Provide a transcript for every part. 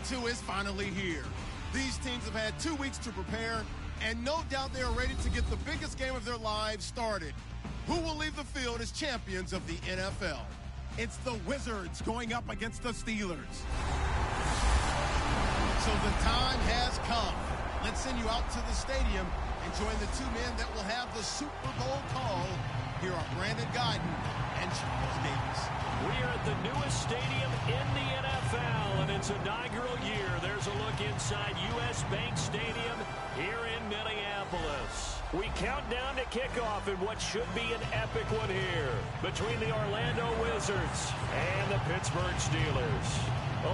2 is finally here. These teams have had 2 weeks to prepare, and no doubt they are ready to get the biggest game of their lives started. Who will leave the field as champions of the NFL? It's the Wizards going up against the Steelers. So the time has come. Let's send you out to the stadium and join the 2 men that will have the Super Bowl call. Here are Brandon Guyton and Charles Davis. We are at the newest stadium in the NFL, and its inaugural year. There's a look inside U.S. Bank Stadium here in Minneapolis. We count down to kickoff in what should be an epic one here between the Orlando Wizards and the Pittsburgh Steelers.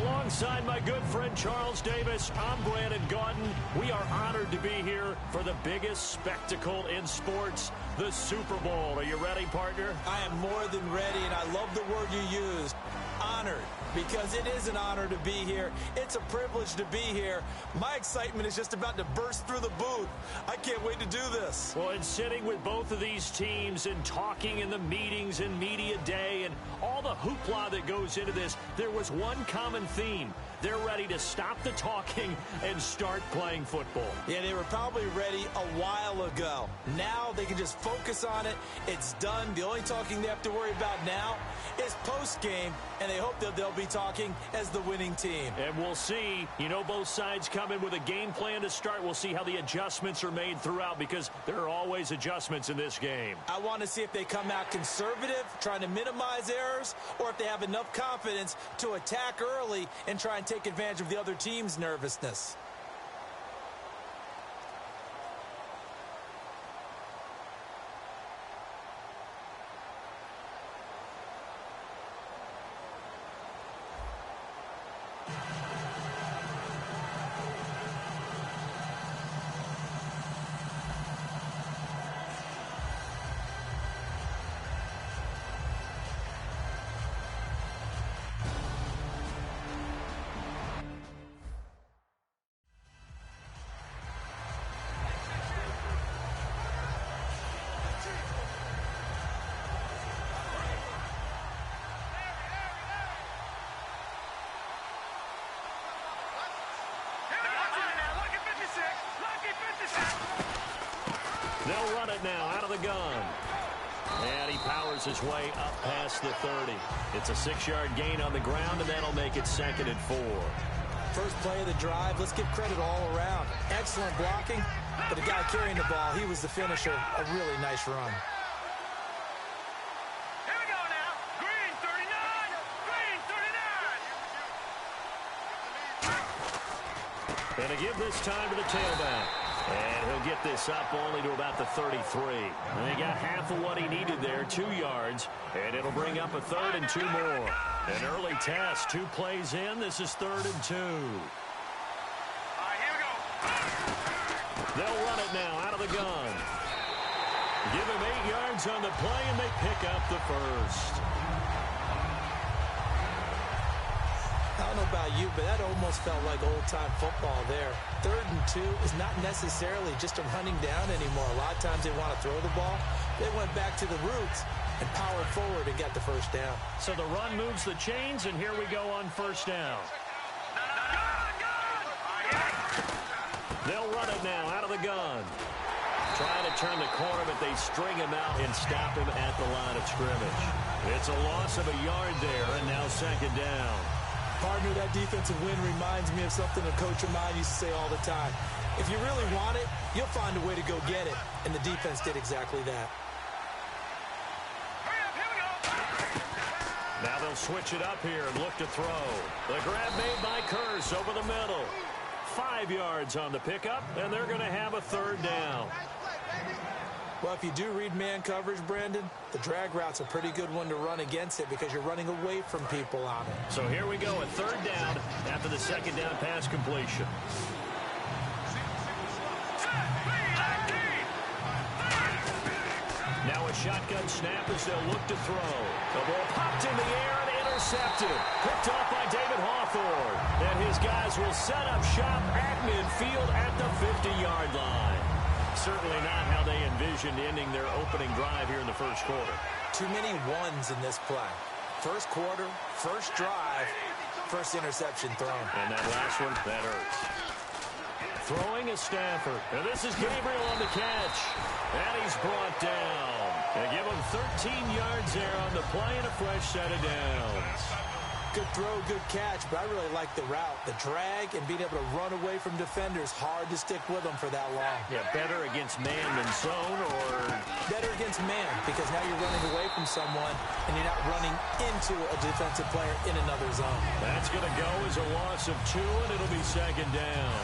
Alongside my good friend Charles Davis, I'm Brandon Guyton. We are honored to be here for the biggest spectacle in sports, the Super Bowl. Are you ready, partner? I am more than ready, and I love the word you used, honored, because it is an honor to be here. It's a privilege to be here. My excitement is just about to burst through the booth. I can't wait to do this. Well, and sitting with both of these teams and talking in the meetings and media day and all the hoopla that goes into this, there was one common theme. They're ready to stop the talking and start playing football. Yeah, they were probably ready a while ago. Now they can just focus on it. It's done. The only talking they have to worry about now is post-game, and they hope that they'll be talking as the winning team. And we'll see. You know, both sides come in with a game plan to start. We'll see how the adjustments are made throughout, because there are always adjustments in this game. I want to see if they come out conservative, trying to minimize errors, or if they have enough confidence to attack early and try and take advantage of the other team's nervousness. They'll run it now out of the gun. And he powers his way up past the 30. It's a 6-yard gain on the ground, and that'll make it 2nd and 4. First play of the drive, let's give credit all around. Excellent blocking, but the guy carrying the ball, he was the finisher. A really nice run. Here we go now. Green 39. Green 39. And to give this time to the tailback. And he'll get this up only to about the 33. And he got half of what he needed there, 2 yards. And it'll bring up a 3rd and 2 more. An early test, 2 plays in. This is 3rd and 2. All right, here we go. They'll run it now out of the gun. Give him 8 yards on the play, and they pick up the first. I don't know about you, but that almost felt like old-time football there. 3rd and 2 is not necessarily just a running down anymore. A lot of times they want to throw the ball. They went back to the roots and powered forward and got the first down. So the run moves the chains, and here we go on first down. They'll run it now out of the gun. Trying to turn the corner, but they string him out and stop him at the line of scrimmage. It's a loss of a yard there, and now 2nd down. Partner, that defensive win reminds me of something a coach of mine used to say all the time. If you really want it, you'll find a way to go get it. And the defense did exactly that. Now they'll switch it up here and look to throw. The grab made by Curse over the middle. 5 yards on the pickup, and they're going to have a 3rd down. Well, if you do read man coverage, Brandon, the drag route's a pretty good one to run against it because you're running away from people on it. So here we go, a 3rd down after the 2nd down pass completion. Now a shotgun snap as they'll look to throw. The ball popped in the air and intercepted. Picked off by David Hawthorne. And his guys will set up shop at midfield at the 50-yard line. Certainly not how they envisioned ending their opening drive here in the first quarter. Too many ones in this play. First quarter, first drive, first interception thrown. And that last one, that hurts. Throwing is Stafford. And this is Gabriel on the catch. And he's brought down. They give him 13 yards there on the play and a fresh set of downs. Good throw, good catch, but I really like the route. The drag and being able to run away from defenders, hard to stick with them for that long. Yeah, better against man than zone, or? Better against man, because now you're running away from someone and you're not running into a defensive player in another zone. That's going to go as a loss of 2, and it'll be second down.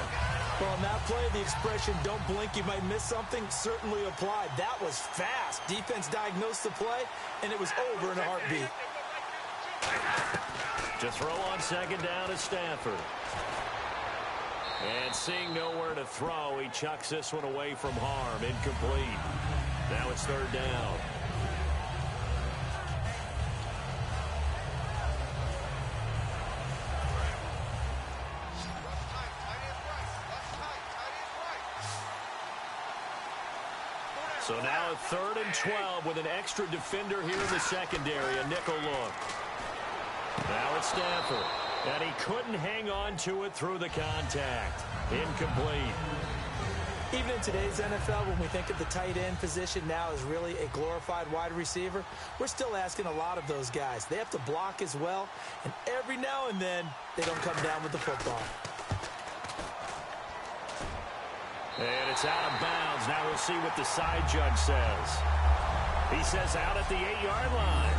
Well, on that play, the expression, don't blink, you might miss something, certainly applied. That was fast. Defense diagnosed the play, and it was over in a heartbeat. To throw on second down is Stafford. And seeing nowhere to throw, he chucks this one away from harm. Incomplete. Now it's third down. So now a 3rd and 12 with an extra defender here in the secondary. A nickel look. Now it's Stafford. And he couldn't hang on to it through the contact. Incomplete. Even in today's NFL, when we think of the tight end position now as really a glorified wide receiver, we're still asking a lot of those guys. They have to block as well, and every now and then, they don't come down with the football. And it's out of bounds. Now we'll see what the side judge says. He says out at the 8-yard line.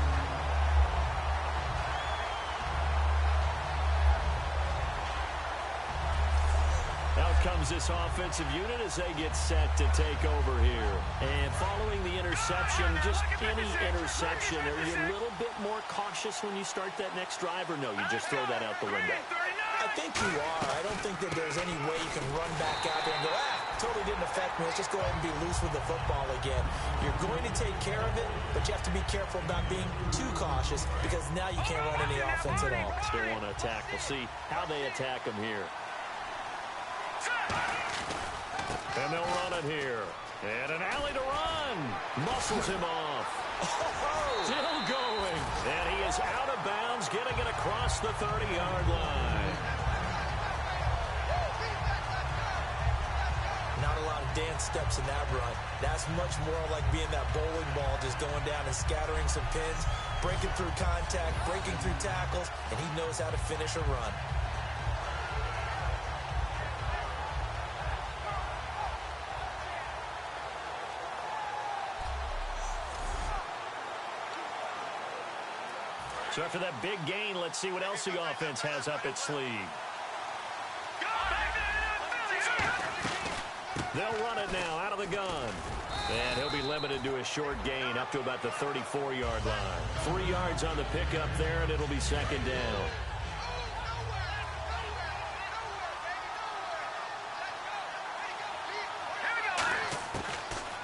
Out comes this offensive unit as they get set to take over here. And following the interception, just any interception, are you a little bit more cautious when you start that next drive, or no, you just throw that out the window? I think you are. I don't think that there's any way you can run back out there and go, totally didn't affect me. Let's just go ahead and be loose with the football again. You're going to take care of it, but you have to be careful about being too cautious because now you can't run any offense at all. Still want to attack. We'll see how they attack them here. And they'll run it here. And an alley to run. Muscles him off. Still going. And he is out of bounds, getting it across the 30-yard line. Not a lot of dance steps in that run. That's much more like being that bowling ball, just going down and scattering some pins, breaking through contact, breaking through tackles, and he knows how to finish a run. So after that big gain, let's see what else the offense has up its sleeve. They'll run it now out of the gun. And he'll be limited to a short gain up to about the 34-yard line. 3 yards on the pickup there, and it'll be second down.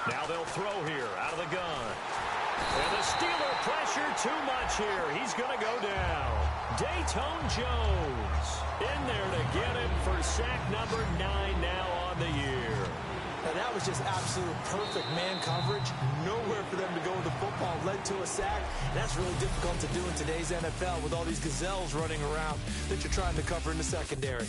Now they'll throw here out of the gun. And the Steeler pressure too much here. He's going to go down. Dayton Jones in there to get him for sack number 9 now on the year. Now that was just absolute perfect man coverage. Nowhere for them to go with the football. Led to a sack. That's really difficult to do in today's NFL with all these gazelles running around that you're trying to cover in the secondary.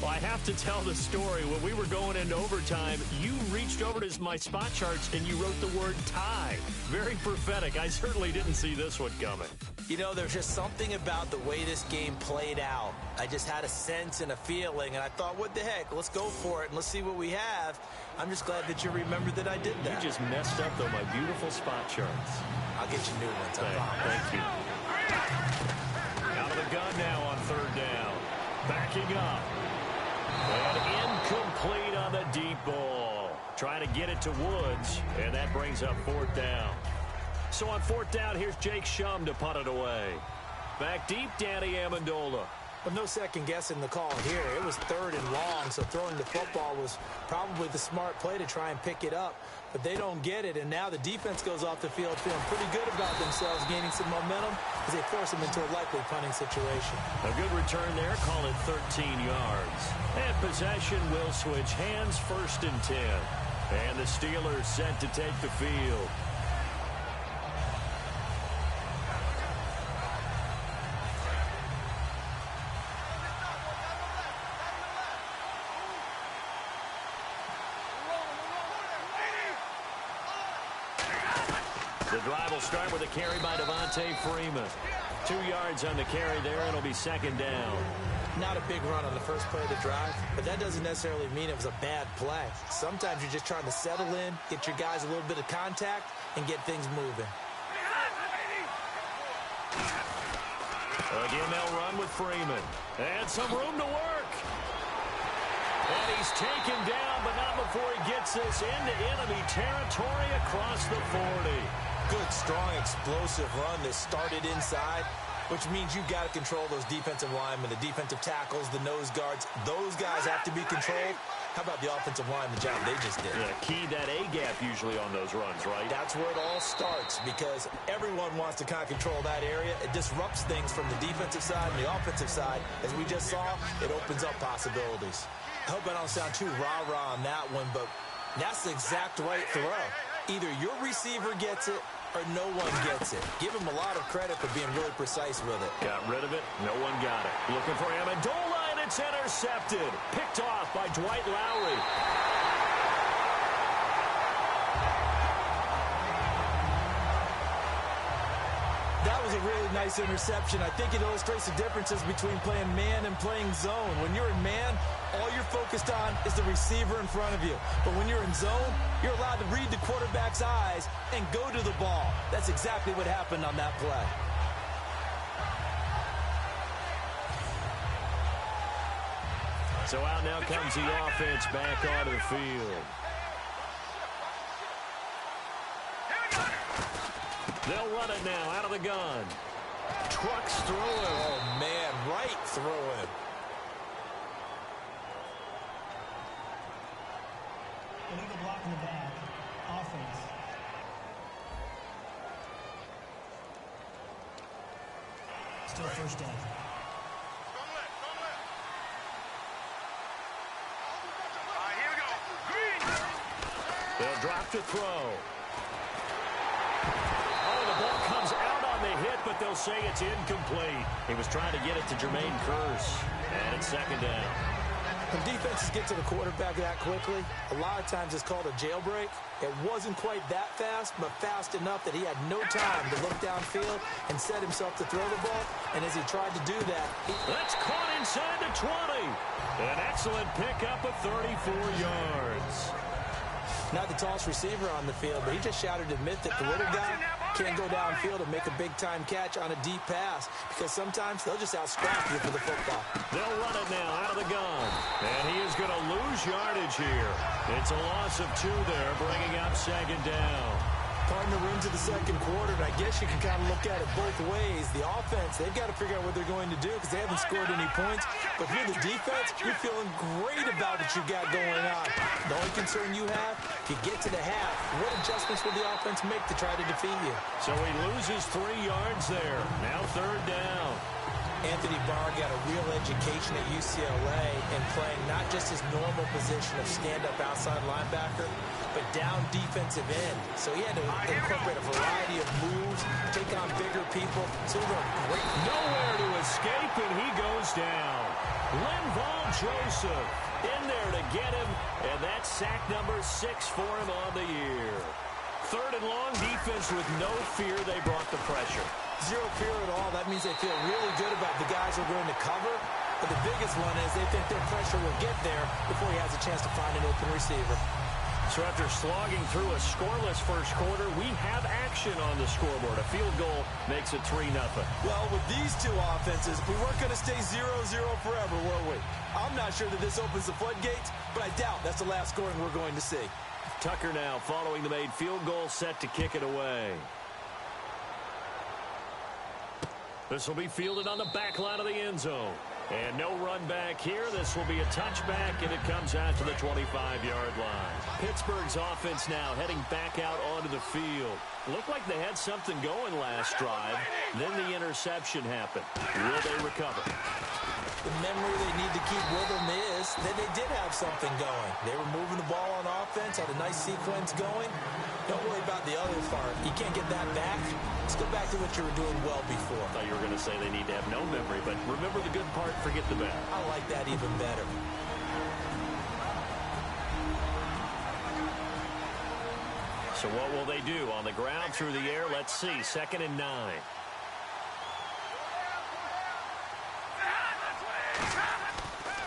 Well, I have to tell the story. When we were going into overtime, you reached over to my spot charts and you wrote the word tie. Very prophetic. I certainly didn't see this one coming. You know, there's just something about the way this game played out. I just had a sense and a feeling, and I thought, what the heck? Let's go for it, and let's see what we have. I'm just glad that you remembered that I did that. You just messed up, though, my beautiful spot charts. I'll get you new ones. Thank you. Out of the gun now on third down. Backing up. And incomplete on the deep ball. Trying to get it to Woods, and that brings up fourth down. So on fourth down, here's Jake Shum to punt it away. Back deep, Danny Amendola. Well, no second guessing the call here. It was third and long, so throwing the football was probably the smart play to try and pick it up. But they don't get it, and now the defense goes off the field feeling pretty good about themselves, gaining some momentum as they force them into a likely punting situation. A good return there, call it 13 yards. And possession will switch hands, first and 10. And the Steelers set to take the field. The drive will start with a carry by Devontae Freeman. 2 yards on the carry there. It'll be second down. Not a big run on the first play of the drive, but that doesn't necessarily mean it was a bad play. Sometimes you're just trying to settle in, get your guys a little bit of contact, and get things moving. Again, they'll run with Freeman. And some room to work. And he's taken down, but not before he gets this into enemy territory across the 40. Good, strong, explosive run that started inside, which means you've got to control those defensive linemen, the defensive tackles, the nose guards. Those guys have to be controlled. How about the offensive line, the job they just did? Yeah, key that A-gap usually on those runs, right? That's where it all starts, because everyone wants to kind of control that area. It disrupts things from the defensive side and the offensive side. As we just saw, it opens up possibilities. I hope I don't sound too rah-rah on that one, but that's the exact right throw. Either your receiver gets it or no one gets it. Give him a lot of credit for being really precise with it. Got rid of it. No one got it. Looking for Amendola, and it's intercepted. Picked off by Dwight Lowry. That was a really nice interception. I think it illustrates the differences between playing man and playing zone. When you're in man, all you're focused on is the receiver in front of you. But when you're in zone, you're allowed to read the quarterback's eyes and go to the ball. That's exactly what happened on that play. So out now comes the offense back onto the field. They'll run it now out of the gun. Trucks through him. Oh, man, right through him. Illegal block in the back. Offense. Still first down. All right, here we go. Green. They'll drop to throw. Oh, the ball comes out on the hit, but they'll say it's incomplete. He was trying to get it to Jermaine Kearse, and it's second down. When defenses get to the quarterback that quickly, a lot of times it's called a jailbreak. It wasn't quite that fast, but fast enough that he had no time to look downfield and set himself to throw the ball. And as he tried to do that, That's caught inside the 20. An excellent pickup of 34 yards. not the tallest receiver on the field, but he just shouted to admit that the little guy can't go downfield and make a big-time catch on a deep pass, because sometimes they'll just out-scrap you for the football. They'll run it now out of the gun. And he is going to lose yardage here. It's a loss of 2 there, bringing up second down. Partner into the second quarter, and I guess you can kind of look at it both ways. The offense, they've got to figure out what they're going to do because they haven't scored any points. But for the defense, you're feeling great about what you got going on. The only concern you have, if you get to the half, what adjustments will the offense make to try to defeat you? So he loses 3 yards there. Now third down. Anthony Barr got a real education at UCLA in playing not just his normal position of stand-up outside linebacker, but down defensive end. So he had to incorporate a variety of moves, take on bigger people. So he did a great. Nowhere to escape, and he goes down. Linval Joseph in there to get him, and that's sack number 6 for him on the year. Third and long, defense with no fear. They brought the pressure. Zero fear at all. That means they feel really good about the guys who are going to cover. But the biggest one is they think their pressure will get there before he has a chance to find an open receiver. So after slogging through a scoreless first quarter, we have action on the scoreboard. A field goal makes it 3-0. Well, with these two offenses, we weren't going to stay 0-0 forever, were we? I'm not sure that this opens the floodgates, but I doubt that's the last scoring we're going to see. Tucker now following the made field goal, set to kick it away. This will be fielded on the back line of the end zone. And no run back here. This will be a touchback, and it comes out to the 25-yard line. Pittsburgh's offense now heading back out onto the field. Looked like they had something going last drive. Then the interception happened. Will they recover? The memory they need to keep with them is that they did have something going. They were moving the ball on offense, had a nice sequence going. Don't worry about the other part. You can't get that back. Let's go back to what you were doing well before. I thought you were going to say they need to have no memory, but remember the good part, forget the bad. I like that even better. So what will they do? On the ground, through the air, let's see. 2nd and 9.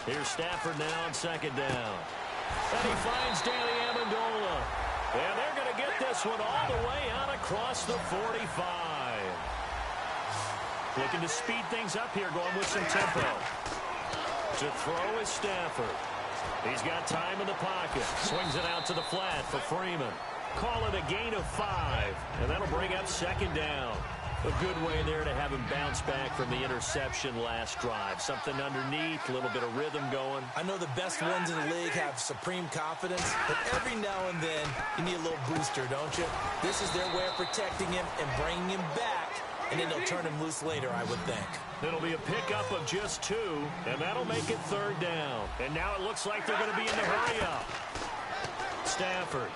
Here's Stafford now on 2nd down. And he finds Danny Amendola. And they're going to get this one all the way out across the 45. Looking to speed things up here, going with some tempo. To throw is Stafford. He's got time in the pocket. Swings it out to the flat for Freeman. Call it a gain of 5. And that'll bring up 2nd down. A good way there to have him bounce back from the interception last drive. Something underneath, a little bit of rhythm going. I know the best ones in the league have supreme confidence, but every now and then you need a little booster, don't you? This is their way of protecting him and bringing him back, and then they'll turn him loose later, I would think. It'll be a pickup of just 2, and that'll make it 3rd down. And now it looks like they're going to be in the hurry-up. Stafford.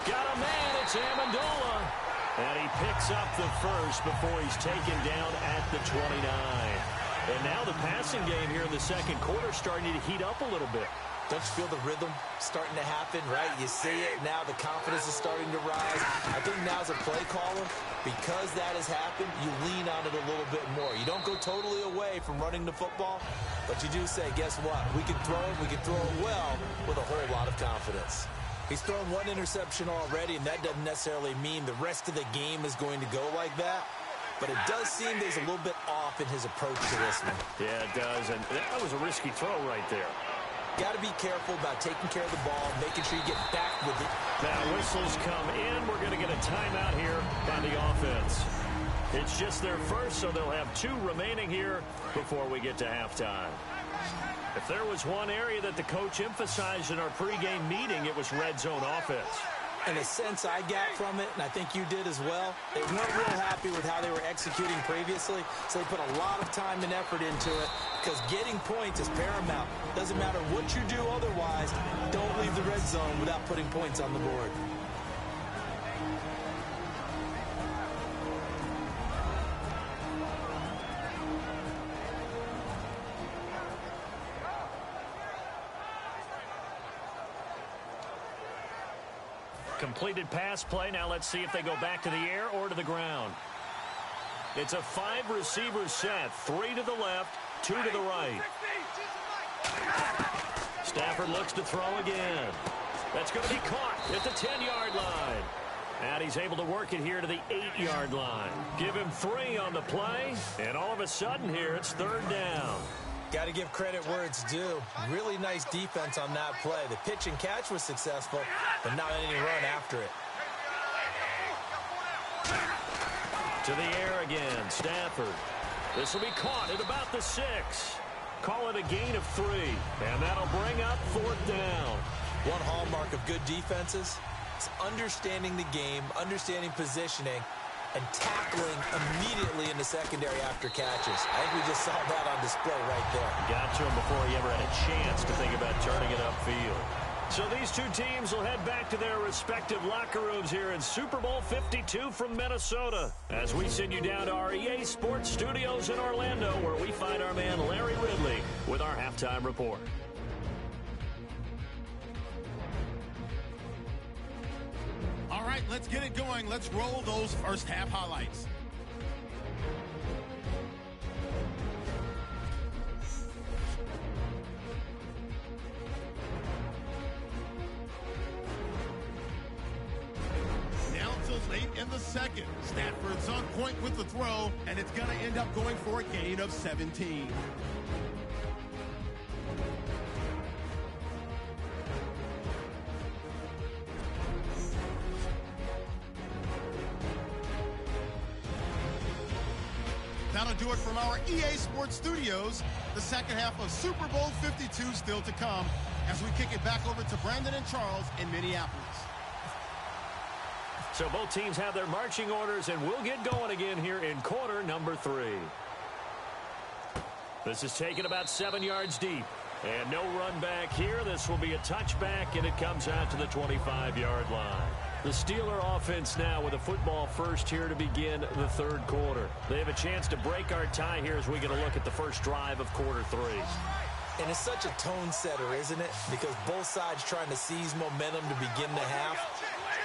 Got a man, it's Amendola. And he picks up the first before he's taken down at the 29. And now the passing game here in the 2nd quarter starting to heat up a little bit. Don't you feel the rhythm starting to happen, right? You see it, now the confidence is starting to rise. I think now as a play caller, because that has happened, you lean on it a little bit more. You don't go totally away from running the football, but you do say, guess what? We can throw it well with a whole lot of confidence. He's thrown 1 interception already, and that doesn't necessarily mean the rest of the game is going to go like that. But it does seem there's a little bit off in his approach to this one. Yeah, it does, and that was a risky throw right there. Got to be careful about taking care of the ball, making sure you get back with it. Now whistles come in. We're going to get a timeout here by the offense. It's just their first, so they'll have 2 remaining here before we get to halftime. If there was one area that the coach emphasized in our pregame meeting, it was red zone offense. And the sense I got from it, and I think you did as well, they weren't real happy with how they were executing previously, so they put a lot of time and effort into it because getting points is paramount. Doesn't matter what you do otherwise, don't leave the red zone without putting points on the board. Completed pass play. Now let's see if they go back to the air or to the ground. It's a 5-receiver set. 3 to the left, 2 to the right. Stafford looks to throw again. That's going to be caught at the 10-yard line. And he's able to work it here to the 8-yard line. Give him 3 on the play, and all of a sudden here it's 3rd down. Got to give credit where it's due. Really nice defense on that play. The pitch and catch was successful, but not any run after it. To the air again, Stafford. This will be caught at about the 6. Call it a gain of 3, and that'll bring up 4th down. One hallmark of good defenses is understanding the game, understanding positioning, and tackling immediately in the secondary after catches. I think we just saw that on display right there. Got to him before he ever had a chance to think about turning it upfield. So these 2 teams will head back to their respective locker rooms here in Super Bowl 52 from Minnesota, as we send you down to our EA Sports Studios in Orlando, where we find our man Larry Ridley with our halftime report. All right, let's get it going. Let's roll those first half highlights. Now till late in the 2nd. Stafford's on point with the throw, and it's going to end up going for a gain of 17. That'll do it from our EA Sports Studios. The second half of Super Bowl 52 still to come as we kick it back over to Brandon and Charles in Minneapolis. So both teams have their marching orders, and we'll get going again here in quarter number 3. This is taken about 7 yards deep. And no run back here. This will be a touchback, and it comes out to the 25-yard line. The Steeler offense now with a football first here to begin the 3rd quarter. They have a chance to break our tie here as we get a look at the first drive of quarter 3. And it's such a tone setter, isn't it? Because both sides trying to seize momentum to begin the half.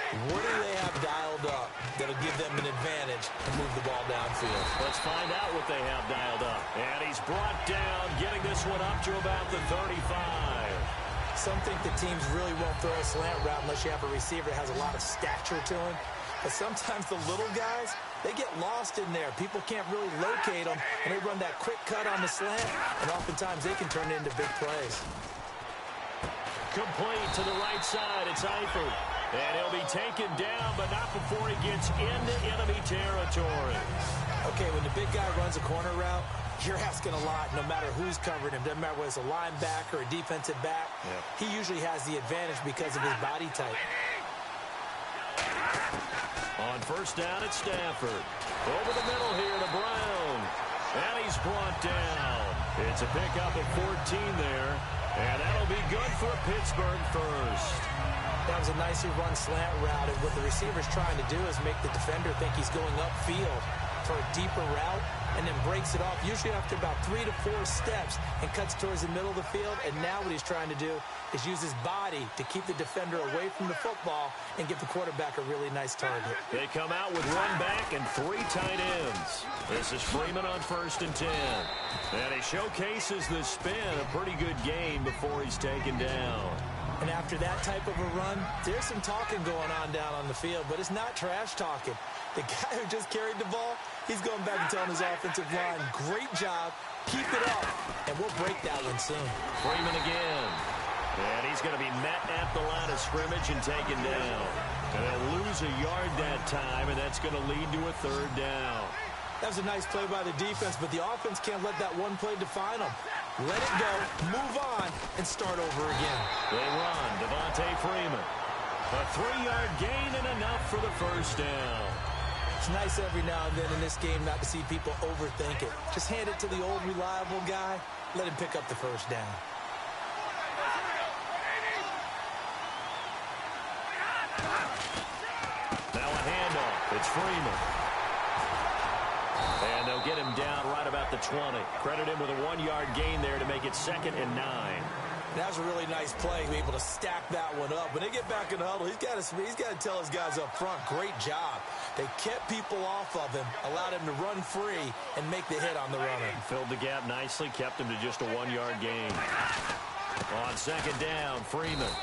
What do they have dialed up that'll give them an advantage to move the ball downfield? Let's find out what they have dialed up. And he's brought down, getting this one up to about the 35. Some think the teams really won't throw a slant route unless you have a receiver that has a lot of stature to him. But sometimes the little guys, they get lost in there. People can't really locate them, and they run that quick cut on the slant, and oftentimes they can turn it into big plays. Complete to the right side. It's Eifert. And he'll be taken down, but not before he gets into enemy territory. Okay, when the big guy runs a corner route, you're asking a lot no matter who's covering him. Doesn't matter whether it's a linebacker or a defensive back. He usually has the advantage because of his body type. On first down, it's Stafford. Over the middle here to Brown. And he's brought down. It's a pickup of 14 there. And that'll be good for Pittsburgh first. That was a nicely run slant route, and what the receiver's trying to do is make the defender think he's going upfield for a deeper route, and then breaks it off, usually after about 3 to 4 steps, and cuts towards the middle of the field. And now what he's trying to do is use his body to keep the defender away from the football and give the quarterback a really nice target. They come out with one back and 3 tight ends. This is Freeman on first and 10. And he showcases the spin, a pretty good game before he's taken down. And after that type of a run, there's some talking going on down on the field, but it's not trash talking. The guy who just carried the ball, he's going back and telling his offensive line, great job, keep it up, and we'll break that one soon. Freeman again. And he's going to be met at the line of scrimmage and taken down. And they'll lose a yard that time, and that's going to lead to a third down. That was a nice play by the defense, but the offense can't let that one play define them. Let it go, move on, and start over again. They run. Devontae Freeman. A 3-yard gain and enough for the first down. It's nice every now and then in this game not to see people overthink it. Just hand it to the old reliable guy. Let him pick up the first down. Now a handoff. It's Freeman. And they'll get him down right about the 20. Credit him with a 1-yard gain there to make it 2nd and 9. That was a really nice play, to be able to stack that one up. When they get back in the huddle, he's got to tell his guys up front, great job. They kept people off of him, allowed him to run free, and make the hit on the runner. Filled the gap nicely, kept him to just a 1-yard gain. On second down, Freeman.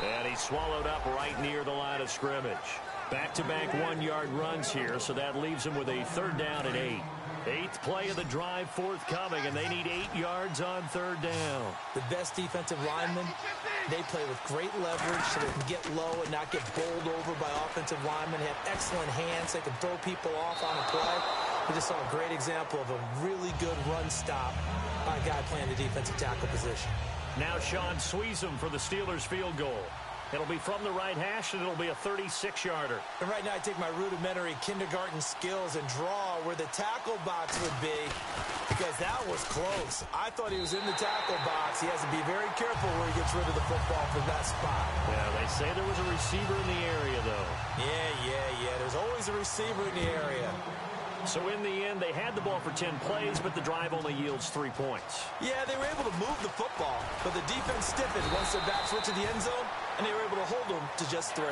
And he's swallowed up right near the line of scrimmage. Back-to-back 1-yard runs here, so that leaves him with a 3rd down and 8. 8th play of the drive forthcoming, and they need 8 yards on 3rd down. The best defensive linemen, they play with great leverage so they can get low and not get bowled over by offensive linemen. They have excellent hands. They can throw people off on a play. We just saw a great example of a really good run stop by a guy playing the defensive tackle position. Now Sean Sweezum for the Steelers field goal. It'll be from the right hash, and it'll be a 36-yarder. And right now I take my rudimentary kindergarten skills and draw where the tackle box would be, because that was close. I thought he was in the tackle box. He has to be very careful where he gets rid of the football from that spot. Yeah, they say there was a receiver in the area, though. Yeah. There's always a receiver in the area. So in the end, they had the ball for 10 plays, but the drive only yields 3 points. Yeah, they were able to move the football, but the defense stiffened once their backs went to the end zone, and they were able to hold them to just 3.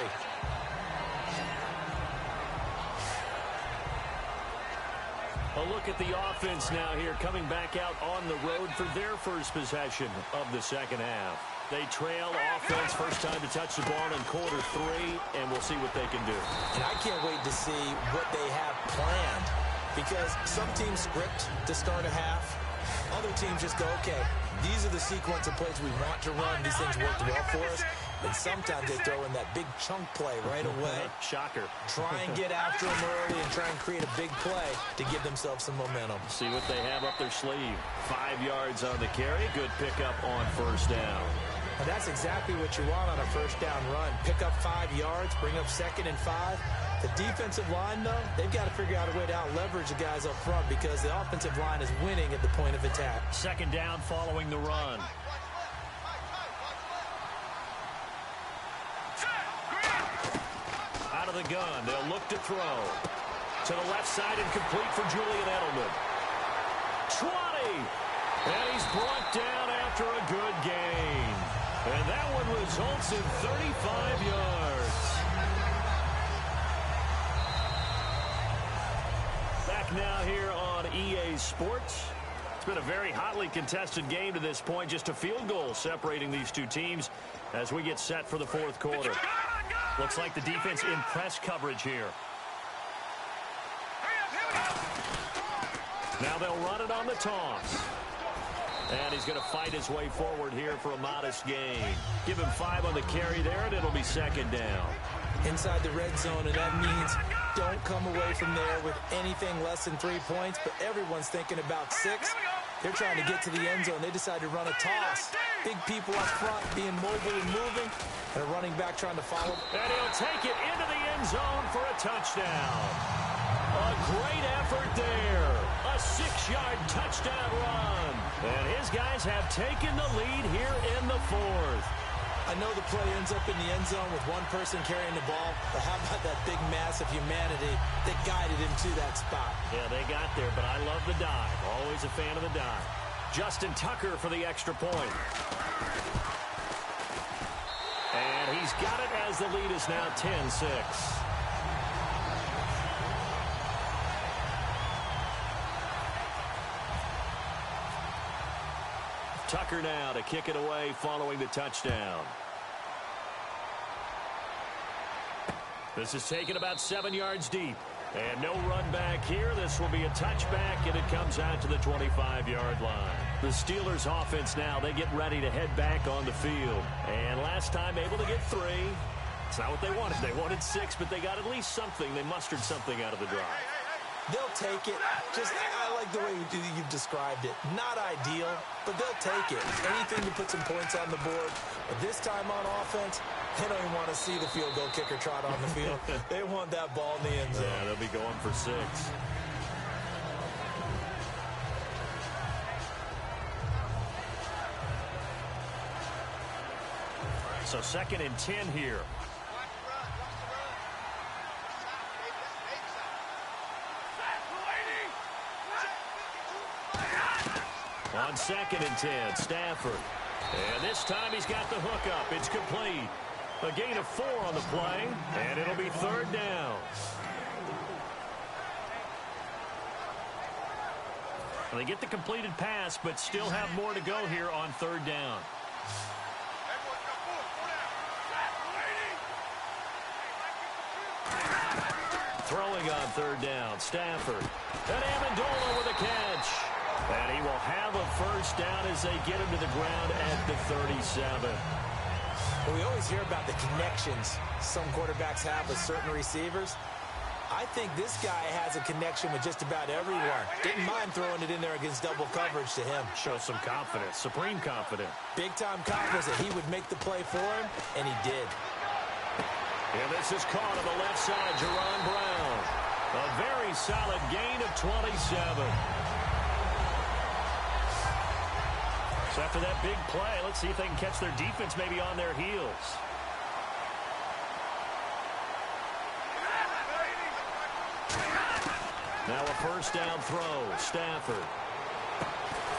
A look at the offense now here, coming back out on the road for their first possession of the second half. They trail offense, first time to touch the ball in quarter 3, and we'll see what they can do. And I can't wait to see what they have planned, because some teams script to start a half. Other teams just go, okay, these are the sequence of plays we want to run. These things worked well for us. And sometimes they throw in that big chunk play right away. Shocker. Try and get after them early and try and create a big play to give themselves some momentum. See what they have up their sleeve. 5 yards on the carry. Good pickup on first down. And that's exactly what you want on a first down run. Pick up 5 yards, bring up 2nd and 5. The defensive line, though, they've got to figure out a way to out-leverage the guys up front because the offensive line is winning at the point of attack. 2nd down following the run. Out of the gun, they'll look to throw. To the left side and complete for Julian Edelman. 20! And he's brought down after a good gain. And that one results in 35 yards. here on EA Sports. It's been a very hotly contested game to this point. Just a field goal separating these two teams as we get set for the fourth quarter. Looks like the defense in press coverage here. Now they'll run it on the toss. And he's going to fight his way forward here for a modest gain. Give him 5 on the carry there, and it'll be second down. Inside the red zone, and that means don't come away from there with anything less than 3 points, but everyone's thinking about 6. They're trying to get to the end zone. They decide to run a toss. Big people up front being mobile and moving, and a running back trying to follow. And he'll take it into the end zone for a touchdown. A great effort there. A 6-yard touchdown run. And his guys have taken the lead here in the fourth. I know the play ends up in the end zone with one person carrying the ball, but how about that big mass of humanity that guided him to that spot? Yeah, they got there, but I love the dive. Always a fan of the dive. Justin Tucker for the extra point. And he's got it as the lead is now 10-6. Tucker now to kick it away following the touchdown. This is taken about 7 yards deep. And no run back here. This will be a touchback, and it comes out to the 25-yard line. The Steelers offense now, they get ready to head back on the field. And last time able to get 3. It's not what they wanted. They wanted 6, but they got at least something. They mustered something out of the drive. They'll take it. I like the way you've described it. Not ideal, but they'll take it. Anything to put some points on the board. But this time on offense, they don't even want to see the field goal kicker trot on the field. They want that ball in the end zone. Yeah, they'll be going for 6. So 2nd and 10 here. On 2nd and 10, Stafford. And this time he's got the hook up. It's complete. A gain of 4 on the play, and it'll be 3rd down. Well, they get the completed pass, but still have more to go here on 3rd down. Throwing on 3rd down, Stafford. And Amendola with a catch. And he will have a first down as they get him to the ground at the 37. Well, we always hear about the connections some quarterbacks have with certain receivers. I think this guy has a connection with just about everyone. Didn't mind throwing it in there against double coverage to him. Show some confidence, supreme confidence. Big-time confidence that he would make the play for him, and he did. And this is caught on the left side, Jerron Brown. A very solid gain of 27. So after that big play, let's see if they can catch their defense maybe on their heels. Now a first down throw, Stafford.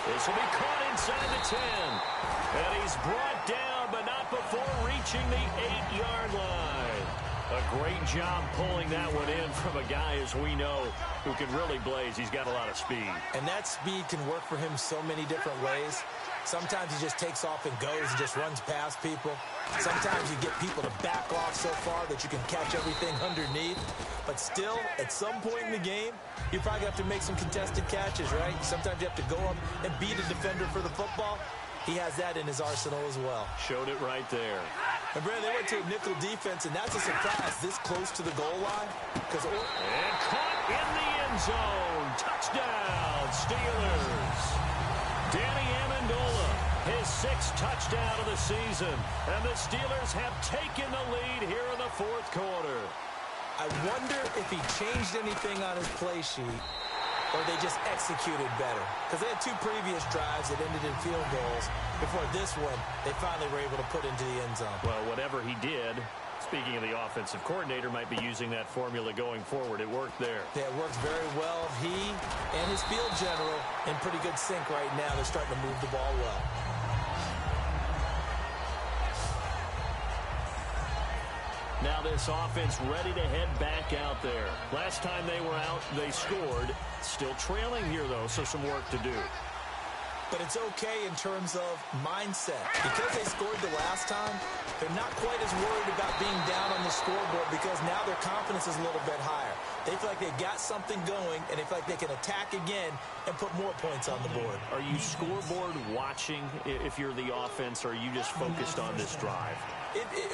This will be caught inside the 10. And he's brought down, but not before reaching the 8-yard line. A great job pulling that one in from a guy, as we know, who can really blaze. He's got a lot of speed. And that speed can work for him so many different ways. Sometimes he just takes off and goes and just runs past people. Sometimes you get people to back off so far that you can catch everything underneath. But still, at some point in the game, you probably have to make some contested catches, right? Sometimes you have to go up and beat a defender for the football. He has that in his arsenal as well. Showed it right there. And, Brandon, they went to a nickel defense, and that's a surprise this close to the goal line. And caught in the end zone. Touchdown, Steelers. Danny Amendola, his 6th touchdown of the season. And the Steelers have taken the lead here in the fourth quarter. I wonder if he changed anything on his play sheet or they just executed better. Because they had 2 previous drives that ended in field goals. Before this one, they finally were able to put into the end zone. Well, whatever he did, speaking of the offensive coordinator, might be using that formula going forward. It worked there. Yeah, it works very well. He and his field general in pretty good sync right now. They're starting to move the ball well. Now this offense ready to head back out there. Last time they were out, they scored. Still trailing here, though, so some work to do. But it's okay in terms of mindset. Because they scored the last time, they're not quite as worried about being down on the scoreboard because now their confidence is a little bit higher. They feel like they've got something going, and they feel like they can attack again and put more points on the board. Are you scoreboard watching if you're the offense, or are you just focused on this drive?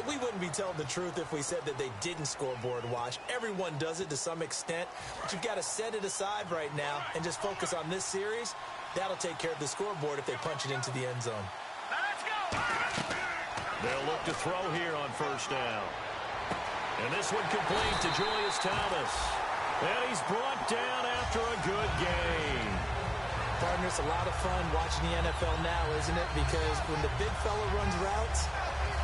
We wouldn't be telling the truth if we said that they didn't scoreboard watch. Everyone does it to some extent, but you've got to set it aside right now and just focus on this series. That'll take care of the scoreboard if they punch it into the end zone. They'll look to throw here on first down. And this one complete to Julius Thomas. And he's brought down after a good game. Partner, it's a lot of fun watching the NFL now, isn't it? Because when the big fella runs routes,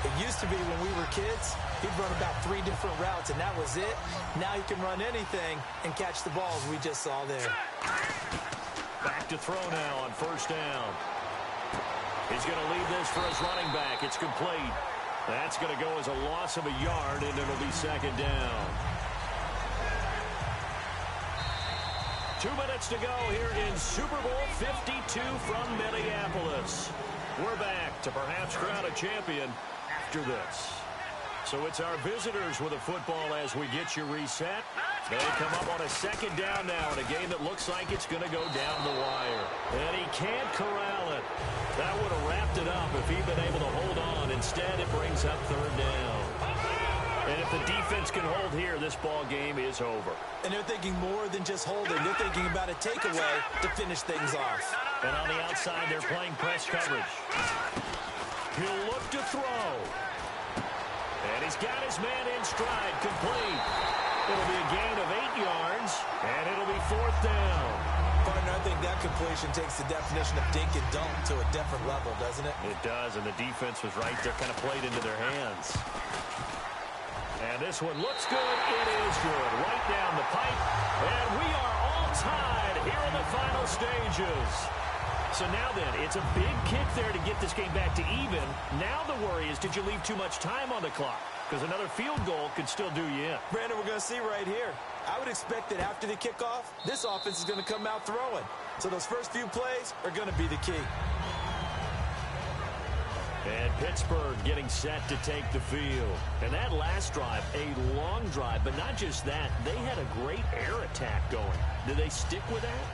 it used to be when we were kids, he'd run about 3 different routes, and that was it. Now he can run anything and catch the balls we just saw there. Back to throw now on first down. He's going to leave this for his running back. It's complete. That's going to go as a loss of a yard, and it'll be second down. 2 minutes to go here in Super Bowl 52 from Minneapolis. We're back to perhaps crown a champion after this. So it's our visitors with a football as we get you reset. They come up on a second down now in a game that looks like it's going to go down the wire. And he can't corral it. That would have wrapped it up if he'd been able to hold on. Instead, it brings up third down. And if the defense can hold here, this ball game is over. And they're thinking more than just holding. They're thinking about a takeaway to finish things off. And on the outside, they're playing press coverage. He'll look to throw. And he's got his man in stride, complete. It'll be a gain of 8 yards, and it'll be fourth down. Partner, I think that completion takes the definition of dink and dunk to a different level, doesn't it? It does, and the defense was right there, kind of played into their hands. And this one looks good. It is good. Right down the pipe. And we are all tied here in the final stages. So now then, it's a big kick there to get this game back to even. Now the worry is, did you leave too much time on the clock? Because another field goal could still do you in. Brandon, we're going to see right here. I would expect that after the kickoff, this offense is going to come out throwing. So those first few plays are going to be the key. And Pittsburgh getting set to take the field. And that last drive, a long drive, but not just that. They had a great air attack going. Did they stick with that?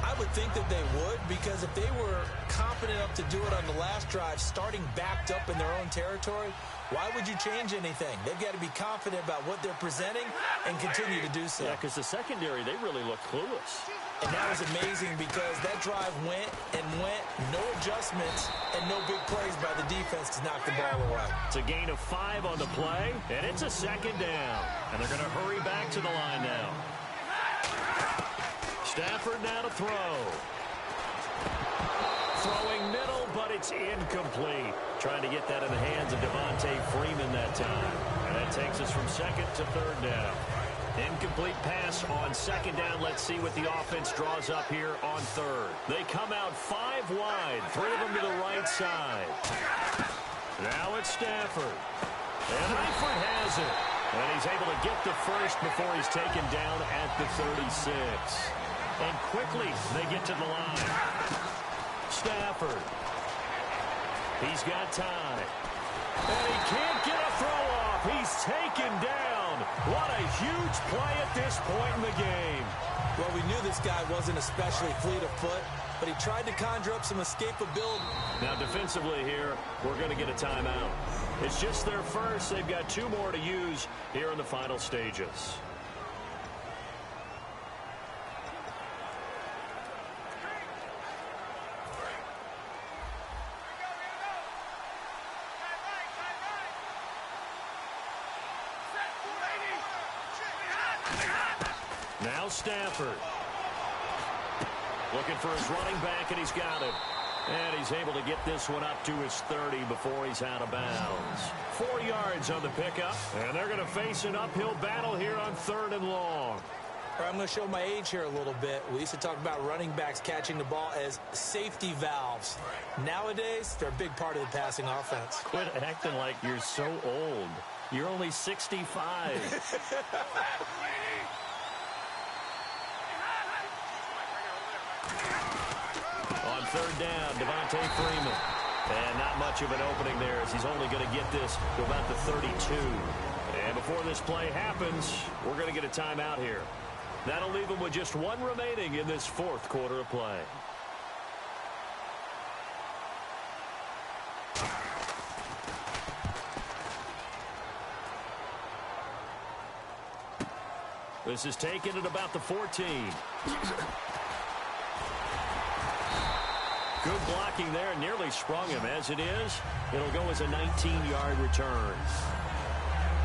I would think that they would, because if they were confident enough to do it on the last drive, starting backed up in their own territory, why would you change anything? They've got to be confident about what they're presenting and continue to do so. Yeah, because the secondary, they really look clueless. And that was amazing because that drive went and went, no adjustments, and no big plays by the defense to knock the ball away. It's a gain of 5 on the play, and it's a second down. And they're going to hurry back to the line now. Stafford now to throw. Throwing middle, but it's incomplete. Trying to get that in the hands of Devontae Freeman that time. And that takes us from second to third down. Incomplete pass on second down. Let's see what the offense draws up here on third. They come out 5 wide, 3 of them to the right side. Now it's Stafford. And Eifert has it. And he's able to get the first before he's taken down at the 36. And quickly they get to the line. Stafford. He's got time. And he can't get a throw off. He's taken down. What a huge play at this point in the game. Well, we knew this guy wasn't especially fleet of foot, but he tried to conjure up some escapability. Now, defensively here, we're going to get a timeout. It's just their first. They've got 2 more to use here in the final stages. Now Stafford. Looking for his running back, and he's got it. And he's able to get this one up to his 30 before he's out of bounds. 4 yards on the pickup, and they're going to face an uphill battle here on 3rd and long. I'm going to show my age here a little bit. We used to talk about running backs catching the ball as safety valves. Nowadays, they're a big part of the passing offense. Quit acting like you're so old. You're only 65. On third down, Devontae Freeman. And not much of an opening there as he's only going to get this to about the 32. And before this play happens, we're going to get a timeout here. That'll leave him with just one remaining in this fourth quarter of play. This is taken at about the 14. Good blocking there, nearly sprung him. As it is, it'll go as a 19-yard return.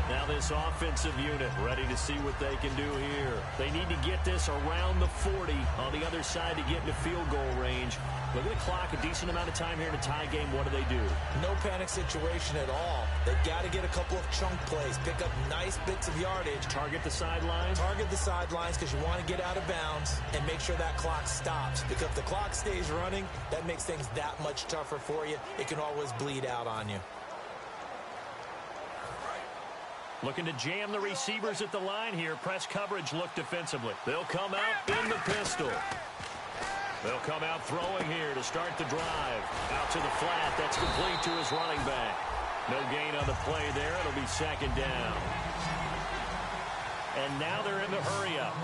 Now this offensive unit ready to see what they can do here. They need to get this around the 40 on the other side to get into field goal range. Look at the clock, a decent amount of time here in a tie game. What do? No panic situation at all. They've got to get a couple of chunk plays, pick up nice bits of yardage. Target the sidelines? Target the sidelines because you want to get out of bounds and make sure that clock stops. Because if the clock stays running, that makes things that much tougher for you. It can always bleed out on you. Looking to jam the receivers at the line here. Press coverage look defensively. They'll come out in the pistol. They'll come out throwing here to start the drive. Out to the flat. That's complete to his running back. No gain on the play there. It'll be second down. And now they're in the hurry up.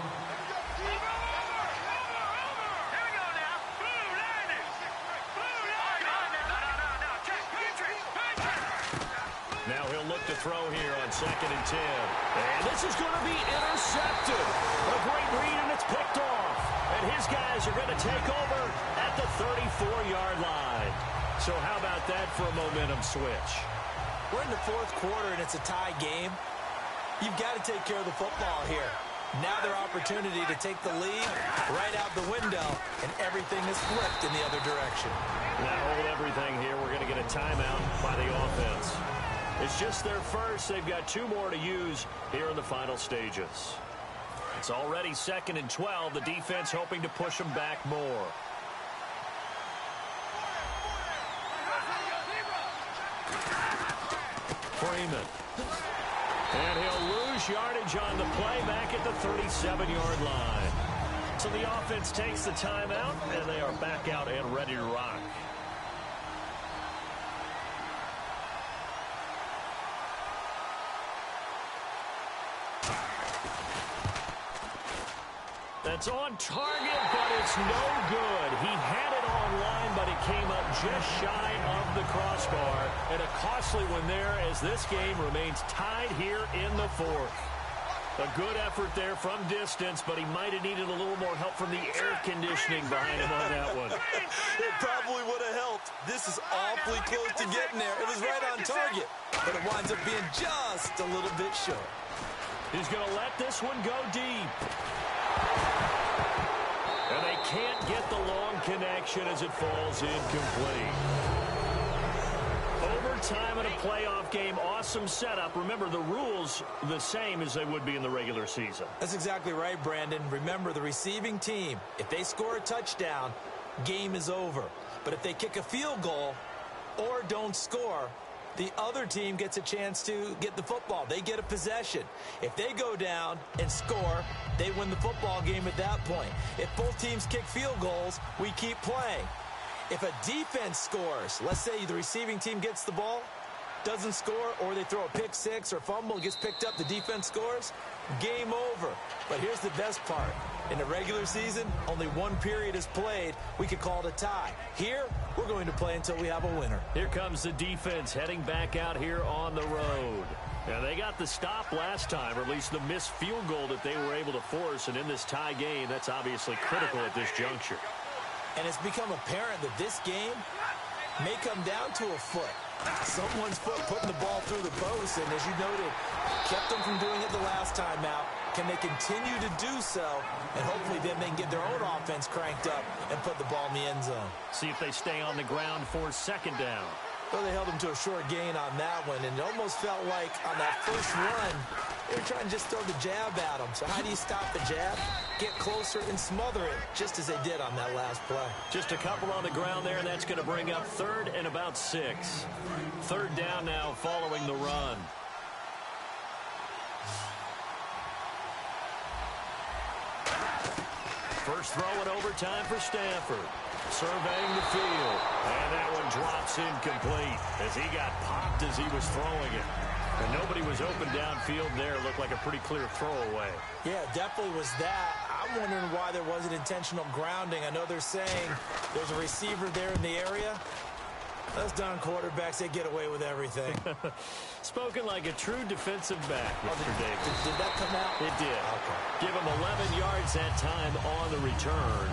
Now he'll look to throw here on 2nd and 10. And this is going to be intercepted. A great read, and it's picked off. And his guys are going to take over at the 34-yard line. So how about that for a momentum switch? We're in the fourth quarter, and it's a tie game. You've got to take care of the football here. Now their opportunity to take the lead right out the window, and everything is flipped in the other direction. Now hold everything here. We're going to get a timeout by the offense. It's just their first. They've got 2 more to use here in the final stages. It's already 2nd and 12. The defense hoping to push them back more. Freeman. And he'll lose yardage on the play back at the 37-yard line. So the offense takes the timeout, and they are back out and ready to rock. That's on target, but it's no good. He had it online, but it came up just shy of the crossbar. And a costly one there as this game remains tied here in the fourth. A good effort there from distance, but he might have needed a little more help from the air conditioning behind him on that one. It probably would have helped. This is awfully close to getting there. It was right on target, but it winds up being just a little bit short. He's going to let this one go deep. And they can't get the long connection as it falls incomplete. Overtime in a playoff game, awesome setup. Remember, the rules the same as they would be in the regular season. That's exactly right, Brandon. Remember, the receiving team, if they score a touchdown, game is over. But if they kick a field goal or don't score, the other team gets a chance to get the football. They get a possession. If they go down and score, they win the football game at that point. If both teams kick field goals, we keep playing. If a defense scores, let's say the receiving team gets the ball, doesn't score, or they throw a pick six or fumble, gets picked up, the defense scores, game over. But here's the best part. In the regular season, only one period is played. We could call it a tie. Here, we're going to play until we have a winner. Here comes the defense heading back out here on the road. Now, they got the stop last time, or at least the missed field goal that they were able to force. And in this tie game, that's obviously critical at this juncture. And it's become apparent that this game may come down to a foot. Someone's foot putting the ball through the post, and as you noted, kept them from doing it the last time out. Can they continue to do so, and hopefully then they can get their own offense cranked up and put the ball in the end zone. See if they stay on the ground for second down. Well, they held them to a short gain on that one, and it almost felt like on that first run, they were trying to just throw the jab at them. So how do you stop the jab? Get closer and smother it, just as they did on that last play. Just a couple on the ground there, and that's going to bring up 3rd and about 6. 3rd down now following the run. First throw in overtime for Stanford. Surveying the field. And that one drops incomplete as he got popped as he was throwing it. And nobody was open downfield there. It looked like a pretty clear throwaway. Yeah, definitely was that. I'm wondering why there wasn't intentional grounding. I know they're saying there's a receiver there in the area. Those darn quarterbacks, they get away with everything. Spoken like a true defensive back, Mr. Davis. Did that come out? It did. Okay. Give him 11 yards that time on the return.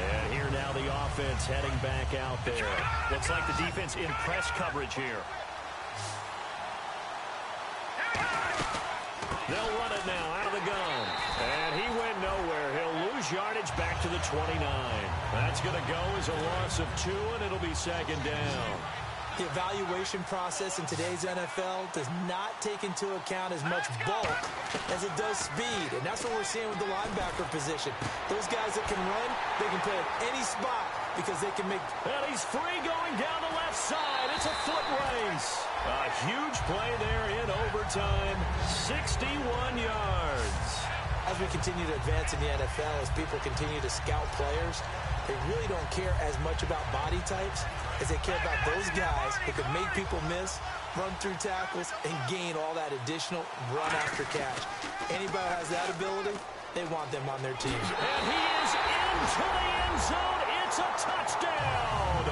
And here now the offense heading back out there. Looks like the defense in press coverage here. They'll run it now out of the gun. And he went nowhere. He'll lose yardage back to the 29. That's going to go as a loss of 2, and it'll be second down. The evaluation process in today's NFL does not take into account as much bulk as it does speed. And that's what we're seeing with the linebacker position. Those guys that can run, they can play at any spot because they can make... And he's free going down the left side. It's a foot race. A huge play there in overtime. 61 yards. As we continue to advance in the NFL, as people continue to scout players, they really don't care as much about body types as they care about those guys who can make people miss, run through tackles, and gain all that additional run after catch. Anybody who has that ability, they want them on their team. And he is into the end zone. It's a touchdown.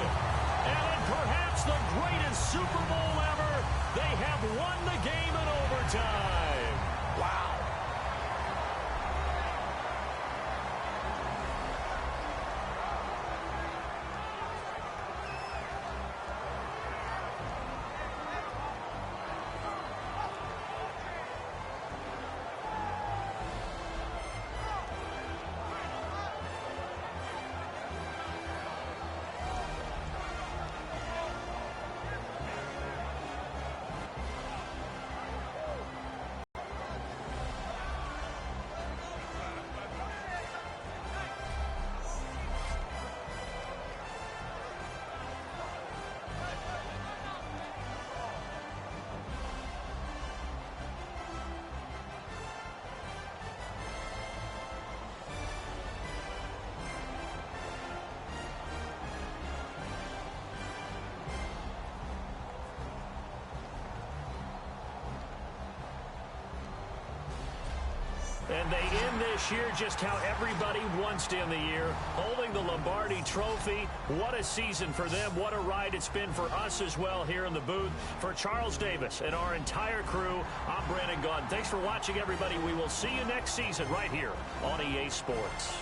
And in perhaps the greatest Super Bowl ever, they have won the game in overtime. Wow. And they end this year just how everybody wants to end the year, holding the Lombardi Trophy. What a season for them. What a ride it's been for us as well here in the booth. For Charles Davis and our entire crew, I'm Brandon Gaudin. Thanks for watching, everybody. We will see you next season right here on EA Sports.